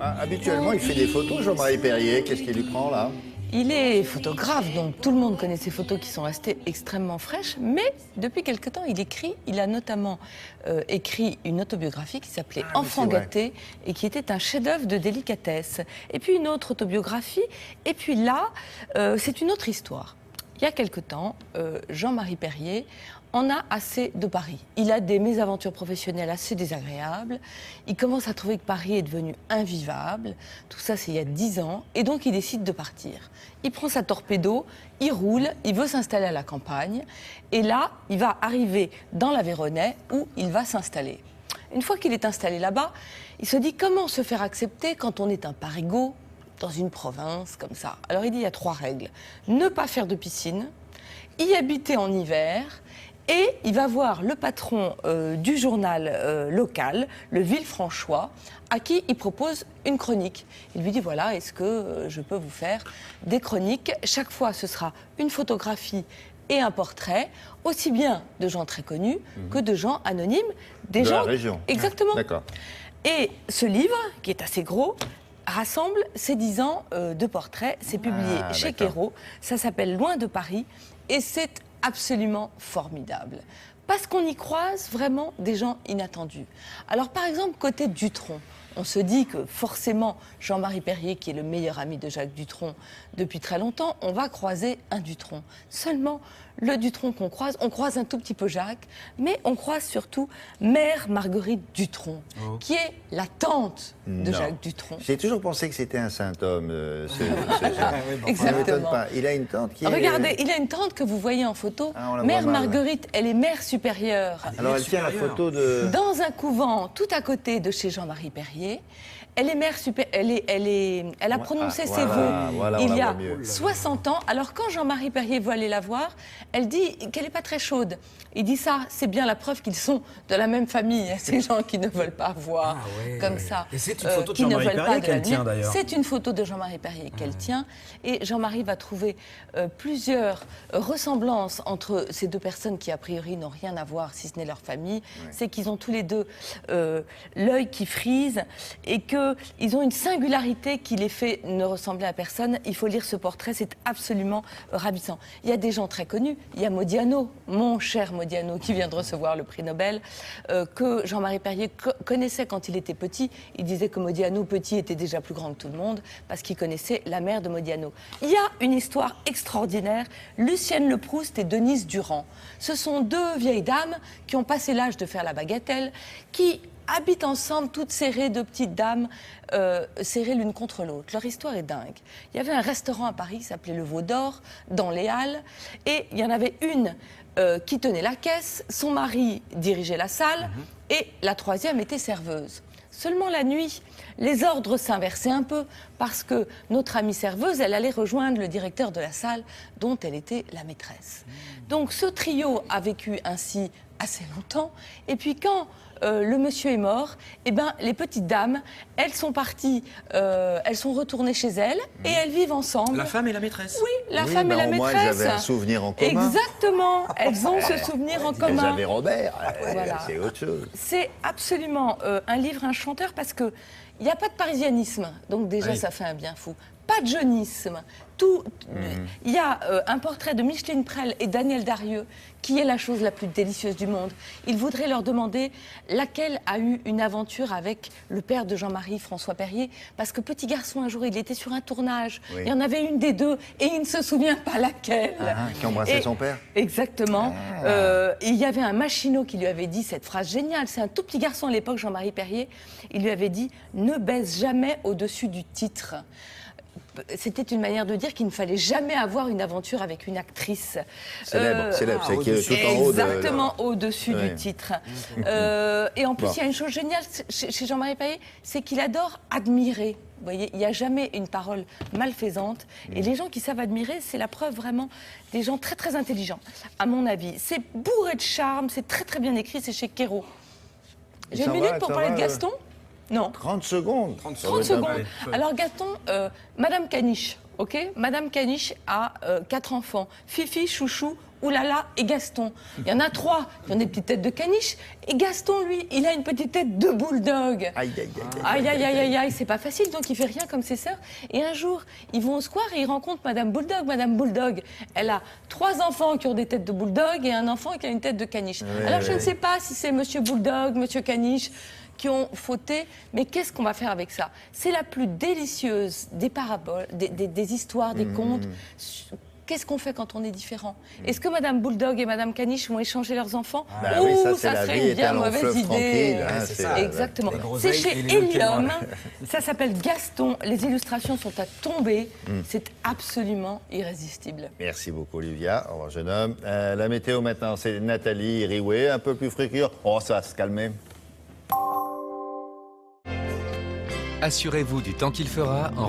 Habituellement, il fait des photos, Jean-Marie Perrier. Qu'est-ce qu'il lui prend, là? Il est photographe, donc tout le monde connaît ses photos qui sont restées extrêmement fraîches, mais depuis quelque temps, il écrit. Il a notamment écrit une autobiographie qui s'appelait Enfant gâté et qui était un chef-d'œuvre de délicatesse. Et puis une autre autobiographie, et puis là, c'est une autre histoire. Il y a quelque temps, Jean-Marie Perrier en a assez de Paris. Il a des mésaventures professionnelles assez désagréables. Il commence à trouver que Paris est devenu invivable. Tout ça, c'est il y a 10 ans. Et donc, il décide de partir. Il prend sa torpedo, il roule, il veut s'installer à la campagne. Et là, il va arriver dans l'Aveyronais où il va s'installer. Une fois qu'il est installé là-bas, il se dit comment se faire accepter quand on est un parigot dans une province comme ça. Alors, il dit il y a 3 règles. Ne pas faire de piscine, y habiter en hiver. Et il va voir le patron du journal local, le Villefranchois, à qui il propose une chronique. Il lui dit, voilà, est-ce que je peux vous faire des chroniques? Chaque fois, ce sera une photographie et un portrait, aussi bien de gens très connus que de gens anonymes. Des gens... la région. Exactement. D'accord. Et ce livre, qui est assez gros, rassemble ces 10 ans de portraits. C'est publié chez Quérault. Ça s'appelle Loin de Paris. Et c'est absolument formidable. Parce qu'on y croise vraiment des gens inattendus. Alors par exemple, côté Dutronc, on se dit que forcément, Jean-Marie Perrier, qui est le meilleur ami de Jacques Dutronc depuis très longtemps, on va croiser un Dutronc. Seulement, le Dutronc qu'on croise, on croise un tout petit peu Jacques, mais on croise surtout Mère Marguerite Dutronc, qui est la tante de Jacques Dutronc. J'ai toujours pensé que c'était un saint homme, ce Jacques. Exactement. Ça ne m'étonne pas. Il a une tante qui Regardez, il a une tante que vous voyez en photo. Ah, on la Mère voit mal, Marguerite, elle est mère supérieure. Alors elle tient la photo de... Dans un couvent tout à côté de chez Jean-Marie Perrier. Elle est mère supérieure, elle a prononcé ses vœux il y a 60 ans. Alors quand Jean-Marie Perrier veut aller la voir, elle dit qu'elle n'est pas très chaude. Il dit ça, c'est bien la preuve qu'ils sont de la même famille, ces gens qui ne veulent pas voir comme ça. Et c'est une photo de Jean-Marie Perrier qu'elle tient d'ailleurs. C'est une photo de Jean-Marie Perrier qu'elle tient. Et Jean-Marie va trouver plusieurs ressemblances entre ces deux personnes qui a priori n'ont rien à voir, si ce n'est leur famille. C'est qu'ils ont tous les deux l'œil qui frise et qu'ils ont une singularité qui les fait ne ressembler à personne. Il faut lire ce portrait, c'est absolument ravissant. Il y a des gens très connus. Il y a Modiano, mon cher Modiano, qui vient de recevoir le prix Nobel, que Jean-Marie Perrier connaissait quand il était petit. Il disait que Modiano, petit, était déjà plus grand que tout le monde parce qu'il connaissait la mère de Modiano. Il y a une histoire extraordinaire. Lucienne Le Proust et Denise Durand. Ce sont 2 vieilles dames qui ont passé l'âge de faire la bagatelle, qui habitent ensemble, toutes serrées, 2 petites dames, serrées l'une contre l'autre. Leur histoire est dingue. Il y avait un restaurant à Paris qui s'appelait le Veau d'Or, dans les Halles, et il y en avait une qui tenait la caisse, son mari dirigeait la salle, et la 3e était serveuse. Seulement la nuit, les ordres s'inversaient un peu, parce que notre amie serveuse, elle allait rejoindre le directeur de la salle, dont elle était la maîtresse. Donc ce trio a vécu ainsi assez longtemps, et puis quand le monsieur est mort, eh ben, les petites dames, elles sont parties, elles sont retournées chez elles et elles vivent ensemble. La femme et la maîtresse. Oui, la femme et la au moins, maîtresse. elles avaient un souvenir en commun. Exactement, elles ont ce souvenir en commun. Elles avaient Robert, Voilà. c'est autre chose. C'est absolument un livre, un chanteur, parce que il n'y a pas de parisianisme, donc déjà ça fait un bien fou. Pas de jeunisme. Il y a un portrait de Micheline Prel et Daniel Darieux, qui est la chose la plus délicieuse du monde. Il voudrait leur demander laquelle a eu une aventure avec le père de Jean-Marie, François Perrier, parce que petit garçon, un jour, il était sur un tournage. Il y en avait une des 2 et il ne se souvient pas laquelle. Qui embrassait son père. Exactement. Il y avait un machinot qui lui avait dit cette phrase géniale. C'est un tout petit garçon à l'époque, Jean-Marie Perrier. Il lui avait dit « Ne baise jamais au-dessus du titre ». C'était une manière de dire qu'il ne fallait jamais avoir une aventure avec une actrice. Célèbre, c'est qui est tout en haut. Exactement au-dessus du titre. Et en plus, il y a une chose géniale chez Jean-Marie Perrier, c'est qu'il adore admirer. Vous voyez, il n'y a jamais une parole malfaisante. Et les gens qui savent admirer, c'est la preuve vraiment des gens très très intelligents, à mon avis. C'est bourré de charme, c'est très très bien écrit, c'est chez Quérault. J'ai une minute pour parler de Gaston ? Non. 30 secondes. 30 secondes. Alors Gaston, Madame Caniche, ok? Madame Caniche a 4 enfants. Fifi, Chouchou, Oulala et Gaston. Il y en a 3 qui ont des petites têtes de caniche. Et Gaston, lui, il a une petite tête de bulldog. Aïe, aïe, Aïe, aïe, aïe, aïe, aïe, c'est pas facile, donc il fait rien comme ses sœurs. Et un jour, ils vont au square et ils rencontrent Madame Bulldog. Madame Bulldog, elle a 3 enfants qui ont des têtes de bulldog et un enfant qui a une tête de caniche. Alors je ne sais pas si c'est Monsieur Bulldog, Monsieur Caniche qui ont fauté, mais qu'est-ce qu'on va faire avec ça? C'est la plus délicieuse des paraboles, des histoires, des contes. Qu'est-ce qu'on fait quand on est différent? Est-ce que Madame Bulldog et Madame Caniche vont échanger leurs enfants? Oui, ça serait une bien mauvaise idée. C'est ça. Exactement. C'est chez Helium. Ça s'appelle Gaston. Les illustrations sont à tomber. C'est absolument irrésistible. Merci beaucoup, Olivia. Au revoir, jeune homme. La météo maintenant, c'est Nathalie Rioué, un peu plus fréquent. Oh, ça va se calmer. Assurez-vous du temps qu'il fera en